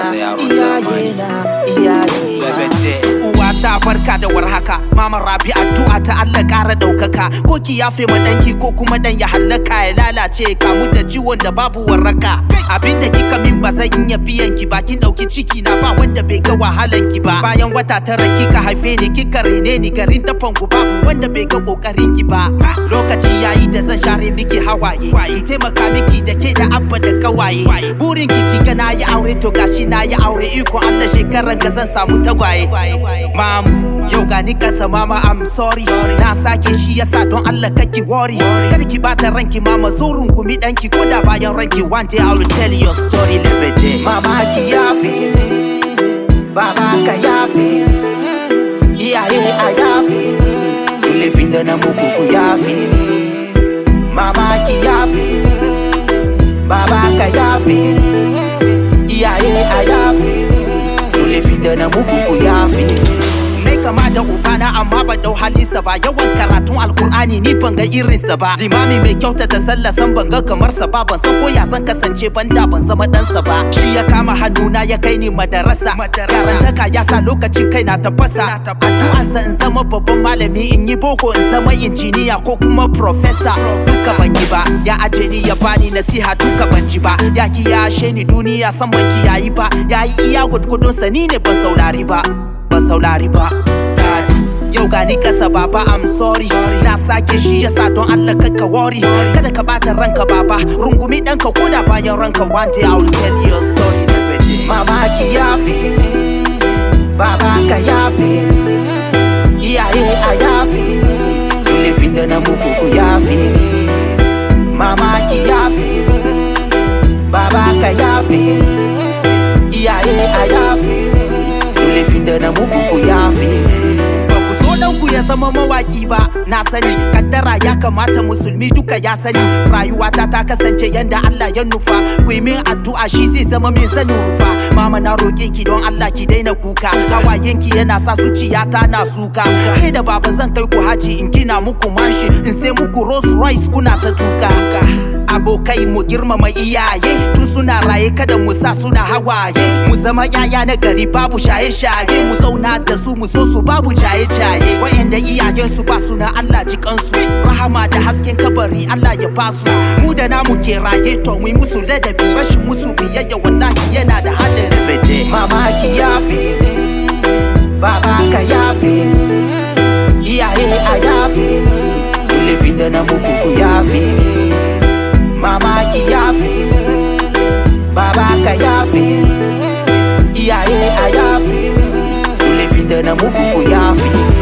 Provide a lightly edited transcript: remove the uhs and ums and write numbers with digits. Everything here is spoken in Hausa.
Naza Yaron Zamani. Iyaye uwa ta barka da warhaka, mama Rabi addu'a ta Allah ƙara ɗaukaka. Ko ki yafe ma danki ko kuma dan ya hallaka ya lalace kamu da ciwon da babu warraka. Abinda kika min ba zan iya biyan ki ba, kin ɗauki ciki na ba wanda bai ga wahalan ki ba. Bayan wata tara kika haife ni kika rene ni, garin tafanku babu wanda bai ga kokarin ki ba. Lokaci yayi da zan share miki hawaye, in taimaka miki da ke da abba da kawaye. Burin ki ga na yi aure to gashi na yi aure, iko Allah shekaran ga zan samu tagwaye. Mam, yau gani kasa mama I'm sorry, na sake shi yasa don Allah kake worry. Kada ki bata ranki mama, zo rungumi danki ko da bayan ranki. One day I will tell your story lebede. Mama ki yafe ni, baba ka yafe ni, iyaye a yafe ni, tulefin da na muku ku yafe ni. Mama ki yafe ni, baba ka yafe ni, iyaye a yafe ni, tulefin da na muku ku yafe ni. Nai kama da ubana amma ban dau halinsa ba, yawan karatun alkur'ani ni ban ga irinsa ba. Limami mai kyautata sallah san ban ga kamar sa ba, ban san ko ya san kasance banda ban zama ɗansa ba. Shi ya kama hannuna ya kai ni madarasa, karantaka ya sa lokacin kai na tafasa. Addu'ansa in zama babban malami, in yi boko in zama injiniya ko kuma professor. Duka ban yi ba, ya aje ni ya bani nasiha duka ban ji ba. Ya kiyashe ni duniya san ban kiyayi ba, ya yi iya gudgudunsa ni ne ban saurari ba. Yau gani kasa baba I'm sorry, na sake shi yasa don Allah kakka worry. Kada ka bata ranka baba, rungumi danka koda bayan ranka. One day I will tell you a story. Mama ki yafe ni, baba ka yafe ni, iyaye a yafe ni, tulefin da na muku ku yafe ni. Mama ki yafe ni, baba ka yafe ni, iyaye a yafe ni, tulefin da na muku ku yafe ni. Ku ya zama mawaki ba, na sani kaddara ya kamata musulmi duka ya sani. Rayuwata ta kasance yanda Allah ya nufa, ku yi min addu'a shi zai zama min zanin rufa. Mama na roƙe ki don Allah ki daina kuka, hawayenki yana sa zuciyata na suka. Kai da baba zan kai ku haji, in gina muku manshi, in sai muku Rolls Royce kuna ta tuka. Abokai mu girmama iyaye, tun suna raye kada mu sa suna hawaye. Mu zama yaya na gari babu shaye-shaye, mu zauna da su mu so su babu jaye-jaye. Wa'anda iyayensu ba su na Allah ji kansu, rahama da hasken kabari Allah ya basu. Mu da namu ke raye to mu musu ladabi, rashin musu biyayya wallahi yana da hadari. Mama ki yafe ni, baba ka yafe ni, iyaye a yafe ni, tulefin da na muku ku yafe ni. Mama ki yafe ni, baba ka yafe ni, iyaye a yafe ni, tulefin da na muku ku yafe ni.